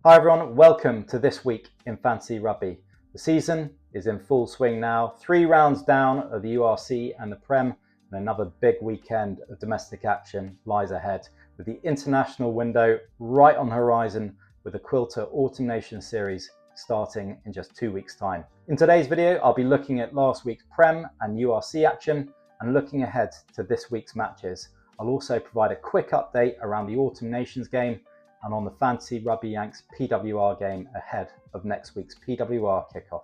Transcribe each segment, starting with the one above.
Hi everyone, welcome to This Week in Fantasy Rugby. The season is in full swing now, 3 rounds down of the URC and the PREM, and another big weekend of domestic action lies ahead, with the international window right on the horizon with the Quilter Autumn Nation Series starting in just 2 weeks' time. In today's video, I'll be looking at last week's PREM and URC action and looking ahead to this week's matches. I'll also provide a quick update around the Autumn Nations game and on the Fantasy Rugby Yanks PWR game ahead of next week's PWR kickoff.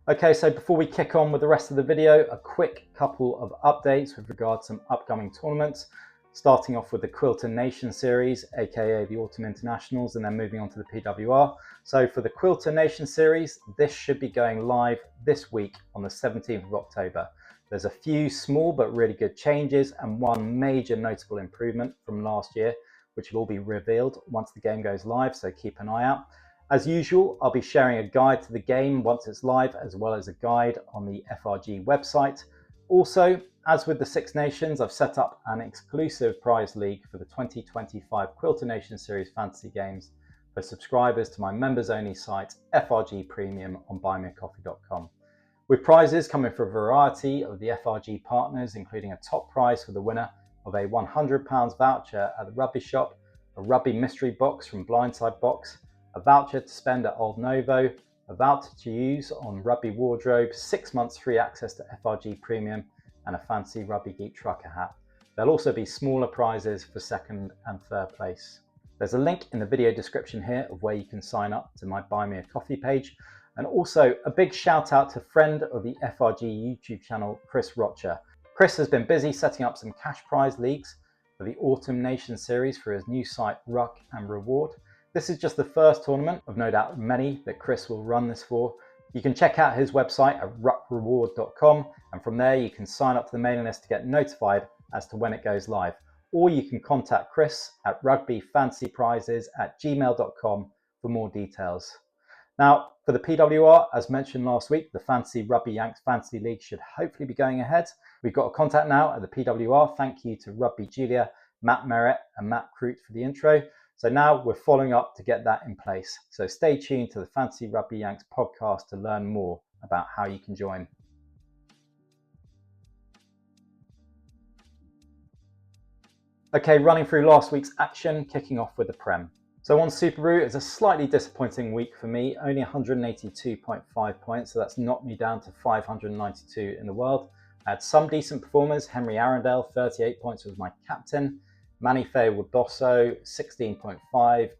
Okay, so before we kick on with the rest of the video, a quick couple of updates with regard to some upcoming tournaments, starting off with the Quilter Nation Series, aka the Autumn Internationals, and then moving on to the PWR. So for the Quilter Nation Series, this should be going live this week on the 17th of October. There's a few small but really good changes and one major notable improvement from last year, which will all be revealed once the game goes live, so keep an eye out. As usual, I'll be sharing a guide to the game once it's live, as well as a guide on the FRG website. Also, as with the Six Nations, I've set up an exclusive prize league for the 2025 Quilter Nation Series Fantasy Games for subscribers to my members-only site, FRG Premium, on buymeacoffee.com. With prizes coming for a variety of the FRG partners, including a top prize for the winner of a £100 voucher at the Rugby Shop, a Rugby Mystery Box from Blindside Box, a voucher to spend at Old Novo, a voucher to use on Rugby Wardrobe, 6 months free access to FRG Premium, and a fancy Rugby Geek trucker hat. There'll also be smaller prizes for second and third place. There's a link in the video description here of where you can sign up to my Buy Me a Coffee page. And also a big shout out to friend of the FRG YouTube channel, Chris Rocher. Chris has been busy setting up some cash prize leagues for the Autumn Nation Series for his new site, Ruck and Reward. This is just the first tournament of no doubt many that Chris will run this for. You can check out his website at ruckreward.com, and from there you can sign up to the mailing list to get notified as to when it goes live. Or you can contact Chris at rugbyfantasyprizes@gmail.com for more details. Now, for the PWR, as mentioned last week, the Fantasy Rugby Yanks Fantasy League should hopefully be going ahead. We've got a contact now at the PWR. Thank you to Rugby Julia, Matt Merritt and Matt Crute for the intro. So now we're following up to get that in place. So stay tuned to the Fantasy Rugby Yanks podcast to learn more about how you can join. Okay, running through last week's action, kicking off with the PREM. So on Superbru, it's a slightly disappointing week for me, only 182.5 points, so that's knocked me down to 592 in the world. I had some decent performers. Henry Arundel, 38 points, was my captain. Manife Wadosso, 16.5.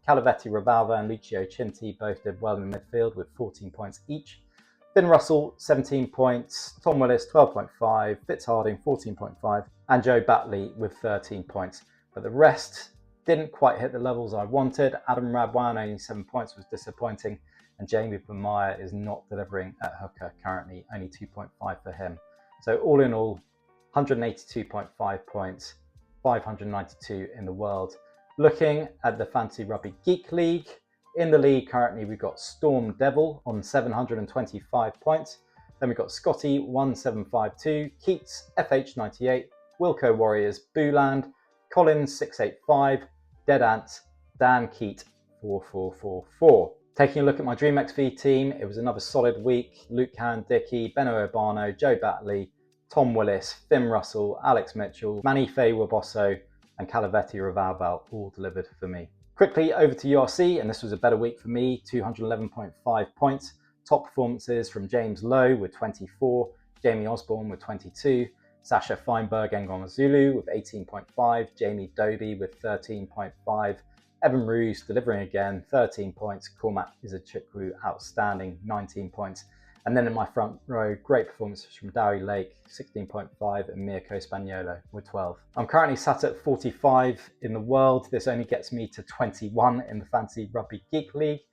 Calavetti Ravalva and Lucio Cinti both did well in the midfield with 14 points each. Finn Russell, 17 points. Tom Willis, 12.5. Fitz Harding, 14.5. And Joe Batley with 13 points. But the rest didn't quite hit the levels I wanted. Adam Radwan, only 7 points, was disappointing. And Jamie Bamaya is not delivering at hooker currently, only 2.5 for him. So all in all, 182.5 points, 592 in the world. Looking at the Fantasy Rugby Geek League, in the league currently we've got Storm Devil on 725 points. Then we've got Scotty 1752, Keats FH98, Wilco Warriors Booland, Collins 685, Dead Ants, Dan Keat 4444. Taking a look at my Dream XV team, it was another solid week. Luke Han Dickey, Benno Urbano, Joe Batley, Tom Willis, Finn Russell, Alex Mitchell, Manife Wabosso, and Calavetti Ravalval all delivered for me. Quickly over to URC, and this was a better week for me, 211.5 points. Top performances from James Lowe with 24, Jamie Osborne with 22, Sasha Feinberg Ngongazulu with 18.5, Jamie Doby with 13.5, Evan Roos delivering again, 13 points, Cormac Izachukwu outstanding, 19 points. And then in my front row, great performances from Dowie Lake, 16.5, and Mirko Spaniolo with 12. I'm currently sat at 45 in the world. This only gets me to 21 in the Fantasy Rugby Geek League.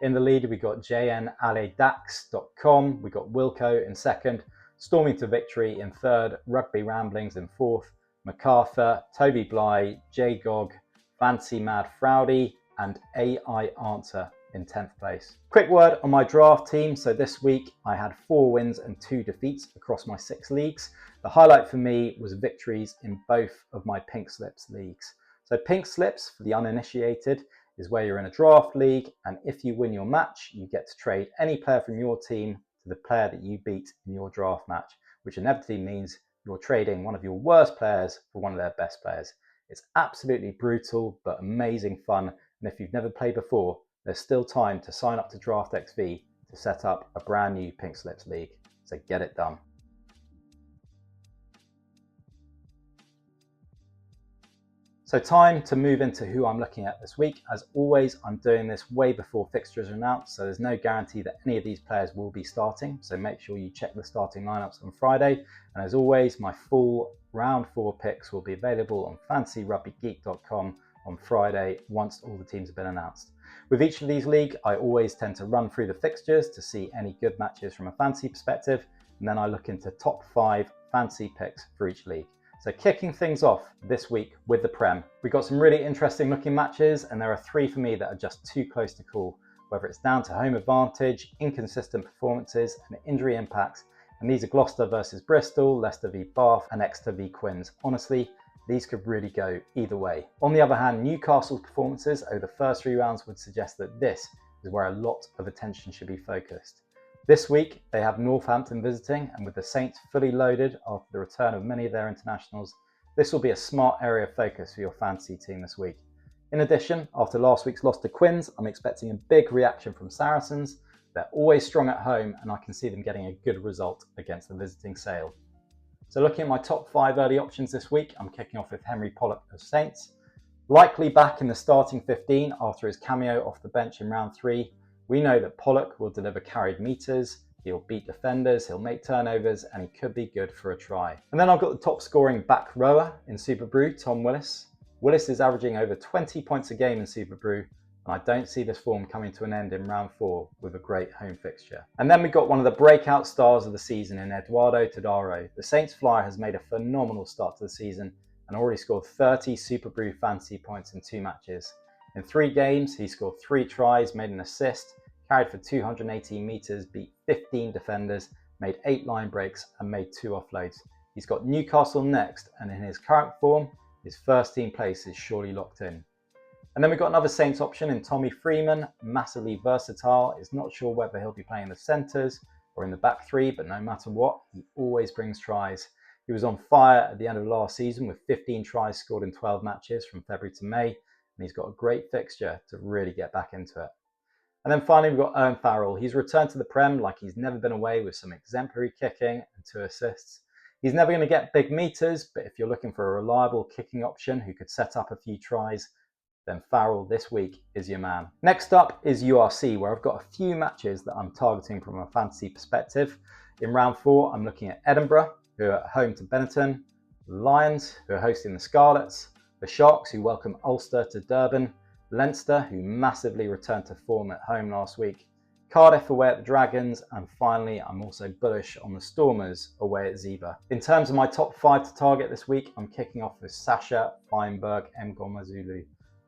In the lead, we got jnaledax.com, we got Wilco in second, Storming to Victory in third, Rugby Ramblings in fourth, MacArthur, Toby Bly, J Gog, Fancy Mad Frowdy, and AI Answer in 10th place. Quick word on my draft team. So this week I had 4 wins and 2 defeats across my 6 leagues. The highlight for me was victories in both of my Pink Slips leagues. So Pink Slips, for the uninitiated, is where you're in a draft league, and if you win your match, you get to trade any player from your team to the player that you beat in your draft match, which inevitably means you're trading one of your worst players for one of their best players. It's absolutely brutal, but amazing fun, and if you've never played before, there's still time to sign up to DraftXV to set up a brand new Pink Slips League, so get it done. So time to move into who I'm looking at this week. As always, I'm doing this way before fixtures are announced, so there's no guarantee that any of these players will be starting. So make sure you check the starting lineups on Friday. And as always, my full round 4 picks will be available on fantasyrugbygeek.com on Friday once all the teams have been announced. With each of these leagues, I always tend to run through the fixtures to see any good matches from a fantasy perspective, and then I look into top 5 fantasy picks for each league. So kicking things off this week with the Prem, we've got some really interesting looking matches, and there are 3 for me that are just too close to call, whether it's down to home advantage, inconsistent performances and injury impacts. And these are Gloucester versus Bristol, Leicester v Bath and Exeter v Quins. Honestly, these could really go either way. On the other hand, Newcastle's performances over the first 3 rounds would suggest that this is where a lot of attention should be focused. This week, they have Northampton visiting, and with the Saints fully loaded after the return of many of their internationals, this will be a smart area of focus for your fantasy team this week. In addition, after last week's loss to Quins, I'm expecting a big reaction from Saracens. They're always strong at home, and I can see them getting a good result against the visiting Sale. So looking at my top 5 early options this week, I'm kicking off with Henry Pollock of Saints. Likely back in the starting 15 after his cameo off the bench in round 3, we know that Pollock will deliver carried meters, he'll beat defenders, he'll make turnovers, and he could be good for a try. And then I've got the top scoring back rower in Super Brew, Tom Willis. Willis is averaging over 20 points a game in Super Brew, and I don't see this form coming to an end in round 4 with a great home fixture. And then we've got one of the breakout stars of the season in Eduardo Todaro. The Saints flyer has made a phenomenal start to the season and already scored 30 Super Brew fantasy points in 2 matches. In 3 games, he scored 3 tries, made an assist, carried for 218 metres, beat 15 defenders, made 8 line breaks and made 2 offloads. He's got Newcastle next, and in his current form, his first team place is surely locked in. And then we've got another Saints option in Tommy Freeman, massively versatile. Is not sure whether he'll be playing the centres or in the back 3, but no matter what, he always brings tries. He was on fire at the end of last season with 15 tries scored in 12 matches from February to May, and he's got a great fixture to really get back into it. And then finally, we've got Owen Farrell. He's returned to the Prem like he's never been away with some exemplary kicking and 2 assists. He's never going to get big meters, but if you're looking for a reliable kicking option who could set up a few tries, then Farrell this week is your man. Next up is URC, where I've got a few matches that I'm targeting from a fantasy perspective. In round 4, I'm looking at Edinburgh, who are at home to Benetton, Lions, who are hosting the Scarlets, the Sharks, who welcome Ulster to Durban, Leinster, who massively returned to form at home last week, Cardiff away at the Dragons, and finally I'm also bullish on the Stormers away at Zebra. In terms of my top 5 to target this week, I'm kicking off with Sasha Feinberg Mgomazulu.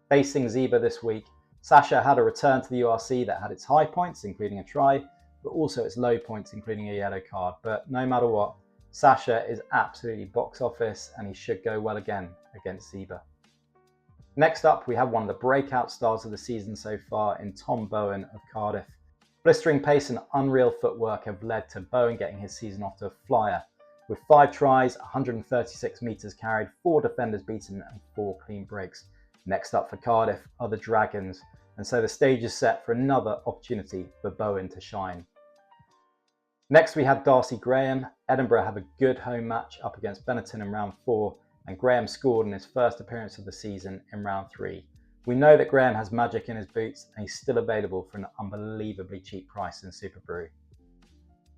Facing Zebra this week, Sasha had a return to the URC that had its high points, including a try, but also its low points, including a yellow card. But no matter what, Sasha is absolutely box office, and he should go well again against Zebra. Next up, we have one of the breakout stars of the season so far in Tom Bowen of Cardiff. Blistering pace and unreal footwork have led to Bowen getting his season off to a flyer, with 5 tries, 136 metres carried, 4 defenders beaten and 4 clean breaks. Next up for Cardiff are the Dragons, and so the stage is set for another opportunity for Bowen to shine. Next we have Darcy Graham. Edinburgh have a good home match up against Benetton in round 4, and Graham scored in his first appearance of the season in round 3. We know that Graham has magic in his boots, and he's still available for an unbelievably cheap price in Super Brew.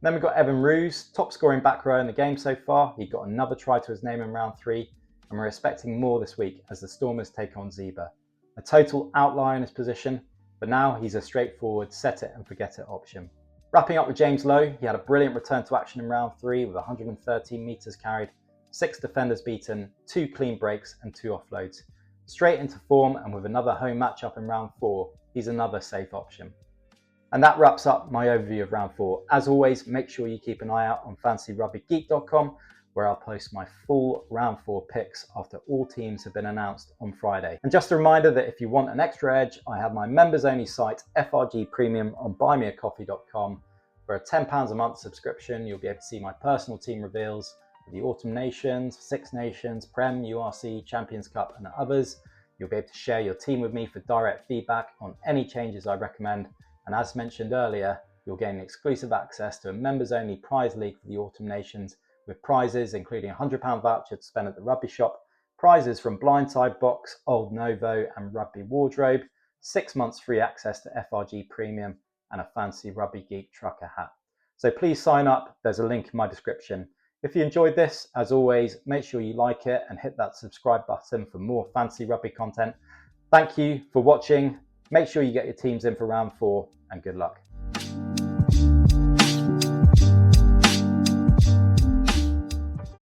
Then we've got Evan Roos, top scoring back row in the game so far. He got another try to his name in round 3, and we're expecting more this week as the Stormers take on Zebra. A total outlier in his position, but now he's a straightforward set it and forget it option. Wrapping up with James Lowe, he had a brilliant return to action in round 3 with 113 metres carried, 6 defenders beaten, 2 clean breaks and 2 offloads. Straight into form, and with another home matchup in round 4, he's another safe option. And that wraps up my overview of round 4. As always, make sure you keep an eye out on fantasyrugbygeek.com, where I'll post my full round 4 picks after all teams have been announced on Friday. And just a reminder that if you want an extra edge, I have my members only site FRG Premium on buymeacoffee.com. For a £10 a month subscription, you'll be able to see my personal team reveals for the Autumn Nations, Six Nations, PREM, URC, Champions Cup and others. You'll be able to share your team with me for direct feedback on any changes I recommend. And as mentioned earlier, you'll gain exclusive access to a members only prize league for the Autumn Nations with prizes including a £100 voucher to spend at the rugby shop, prizes from Blindside Box, Old Novo and Rugby Wardrobe, 6 months free access to FRG Premium and a fancy Rugby Geek trucker hat. So please sign up, there's a link in my description. If you enjoyed this, as always, make sure you like it and hit that subscribe button for more fancy rugby content. Thank you for watching. Make sure you get your teams in for round 4 and good luck.